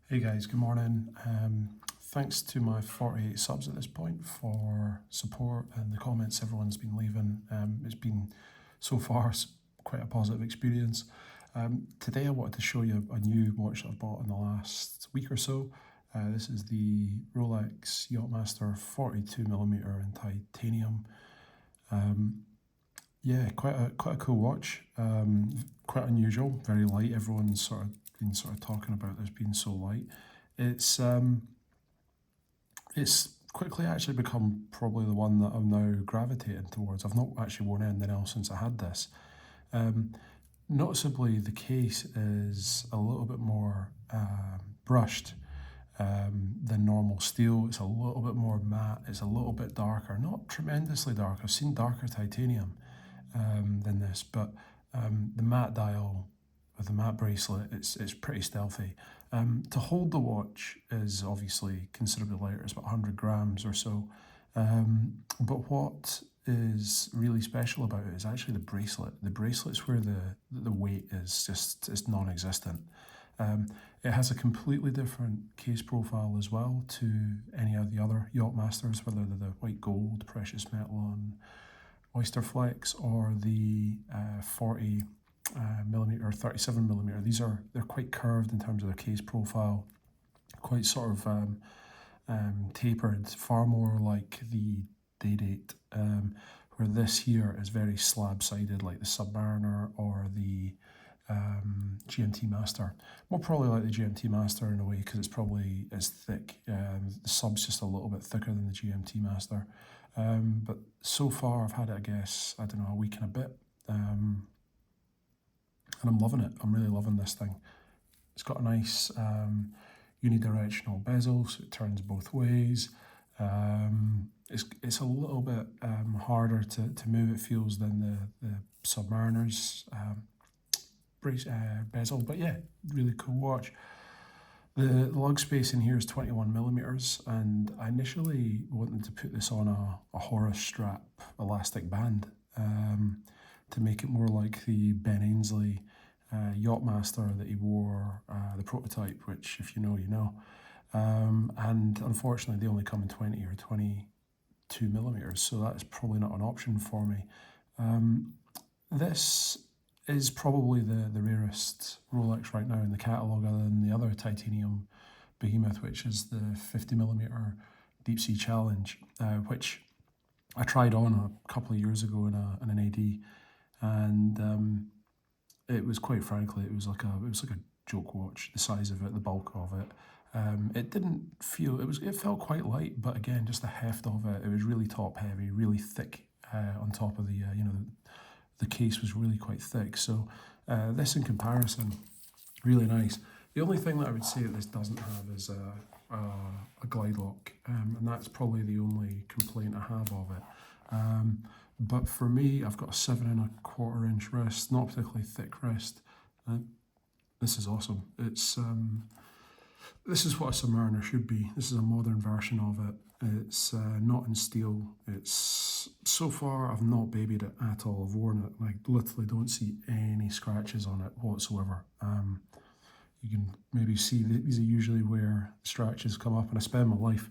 Hey guys, good morning. Thanks to my 48 subs at this point for support and the comments everyone's been leaving. It's been so far quite a positive experience. Today I wanted to show you a new watch that I've bought in the last week or so. This is the Rolex Yacht-Master 42mm in titanium. Yeah, quite a cool watch. Quite unusual, very light. Everyone's been talking about this being so light. It's quickly actually become probably the one that I'm now gravitating towards. I've not actually worn anything else since I had this. Noticeably, the case is a little bit more brushed than normal steel. It's a little bit more matte. It's a little bit darker, not tremendously dark. I've seen darker titanium than this, but the matte dial with the matte bracelet, it's pretty stealthy. To hold the watch is obviously considerably lighter. It's about 100 grams or so. But what is really special about it is actually the bracelet. The bracelet's where the weight is it's non-existent. It has a completely different case profile as well to any of the other Yacht-Masters, whether they're the white gold, precious metal on Oyster Flex or the 40 millimeter, 37 millimeter. They're quite curved in terms of their case profile, quite tapered, far more like the day date, where this here is very slab-sided, like the Submariner or the GMT Master. More probably like the GMT Master in a way, because it's probably as thick. The sub's just a little bit thicker than the GMT Master. But so far I've had it, I guess, I don't know, a week and a bit. And I'm loving it. I'm really loving this thing. It's got a nice unidirectional bezel, so it turns both ways. It's a little bit harder to move, it feels, than the Submariner's bezel, but yeah, really cool watch. The lug space in here is 21 millimeters, and I initially wanted to put this on a Horace strap elastic band to make it more like the Ben Ainslie Yacht-Master that he wore, the prototype, which if you know, you know. And unfortunately they only come in 20 or 22 millimeters, so that's probably not an option for me. This is probably the rarest Rolex right now in the catalogue, other than the other titanium behemoth, which is the 50mm Deep Sea Challenge, which I tried on a couple of years ago in an AD, and it was, quite frankly, it was like a joke watch. The size of it, the bulk of it. It didn't feel, it felt quite light, but again, just the heft of it. It was really top heavy, really thick on top of the the case was really quite thick. So this in comparison, really nice. The only thing that I would say that this doesn't have is a glide lock, and that's probably the only complaint I have of it. But for me, I've got a 7¼ inch wrist, not particularly thick wrist. This is awesome. This is what a Submariner should be. This is a modern version of it. It's not in steel. It's, so far I've not babied it at all. I've worn it, like literally don't see any scratches on it whatsoever. You can maybe see these are usually where scratches come up, and I spend my life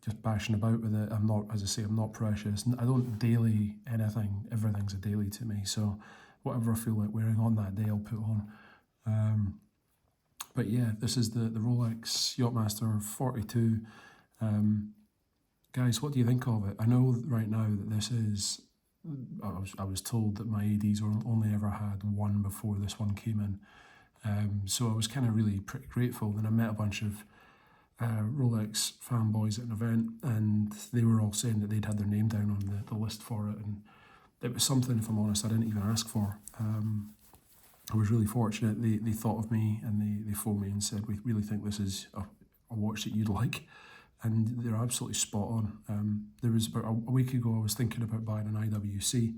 just bashing about with it. I'm not, as I say, I'm not precious. I don't daily anything. Everything's a daily to me. So whatever I feel like wearing on that day, I'll put on. But yeah, this is the Rolex Yacht-Master 42. Guys, what do you think of it? I know right now that this is, I was told that my ADs only ever had one before this one came in. So I was kind of really pretty grateful. Then I met a bunch of Rolex fanboys at an event, and they were all saying that they'd had their name down on the list for it, and it was something, if I'm honest, I didn't even ask for. I was really fortunate. They thought of me, and they phoned me and said, we really think this is a watch that you'd like. And they're absolutely spot on. There was about a week ago, I was thinking about buying an IWC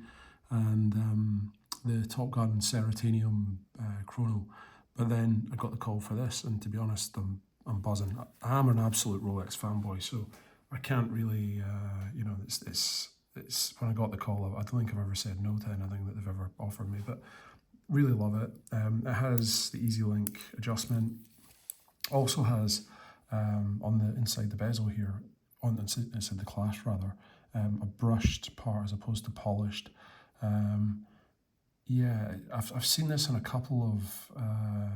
and the Top Gun Ceratanium Chrono, but then I got the call for this, and to be honest, I'm buzzing. I am an absolute Rolex fanboy, so I can't really, it's when I got the call, I don't think I've ever said no to anything that they've ever offered me, but really love it. It has the Easy Link adjustment. Also has on the inside the bezel here, on the inside the clasp rather, a brushed part as opposed to polished. Yeah, I've seen this in a couple of,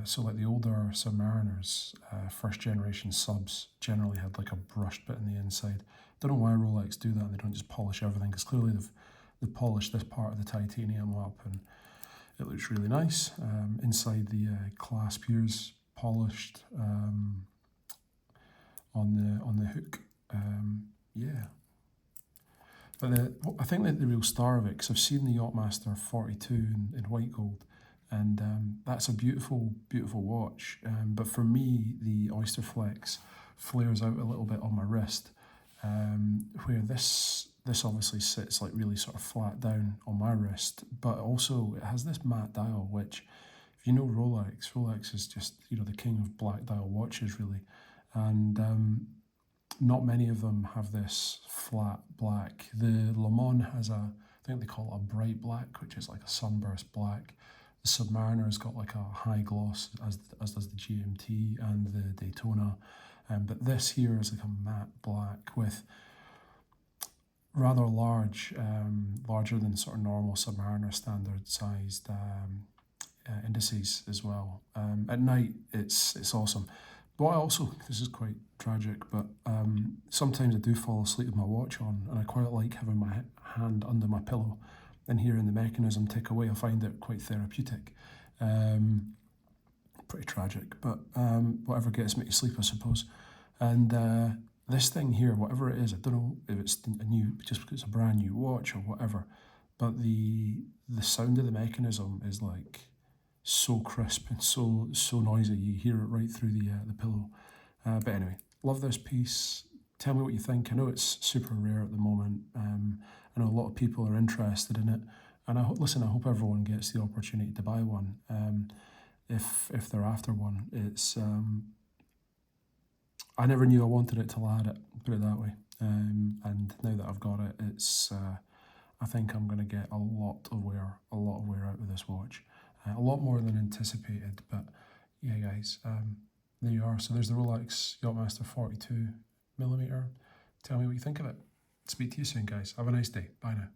so like the older Submariners, first generation subs generally had like a brushed bit in the inside. Don't know why Rolex do that and they don't just polish everything, because clearly they've polished this part of the titanium up and it looks really nice. Inside the clasp here's polished on the hook. Yeah. But I think that the real star of it, because I've seen the Yacht-Master 42 in white gold, and that's a beautiful, beautiful watch. But for me, the Oyster Flex flares out a little bit on my wrist, where this obviously sits like really sort of flat down on my wrist, but also it has this matte dial, which, if you know Rolex is just, you know, the king of black dial watches really, and not many of them have this flat black. The Le Mans has I think they call it a bright black, which is like a sunburst black. The Submariner's got like a high gloss, as does the GMT and the Daytona. But this here is like a matte black with rather large, larger than sort of normal Submariner standard sized indices as well. At night, it's awesome. But this is quite tragic, but sometimes I do fall asleep with my watch on, and I quite like having my hand under my pillow and hearing the mechanism tick away. I find it quite therapeutic. Pretty tragic, but whatever gets me to sleep, I suppose. And this thing here, whatever it is, I don't know if it's a new, just because it's a brand new watch or whatever, but the sound of the mechanism is like so crisp and so noisy. You hear it right through the pillow. But anyway, love this piece. Tell me what you think. I know it's super rare at the moment. I know a lot of people are interested in it, and I hope everyone gets the opportunity to buy one. If they're after one, it's I never knew I wanted it till I had it. Put it that way. And now that I've got it, it's I think I'm going to get a lot of wear out of this watch. A lot more than anticipated, but yeah, guys, there you are. So there's the Rolex Yacht-Master 42mm. Tell me what you think of it. Speak to you soon, guys. Have a nice day. Bye now.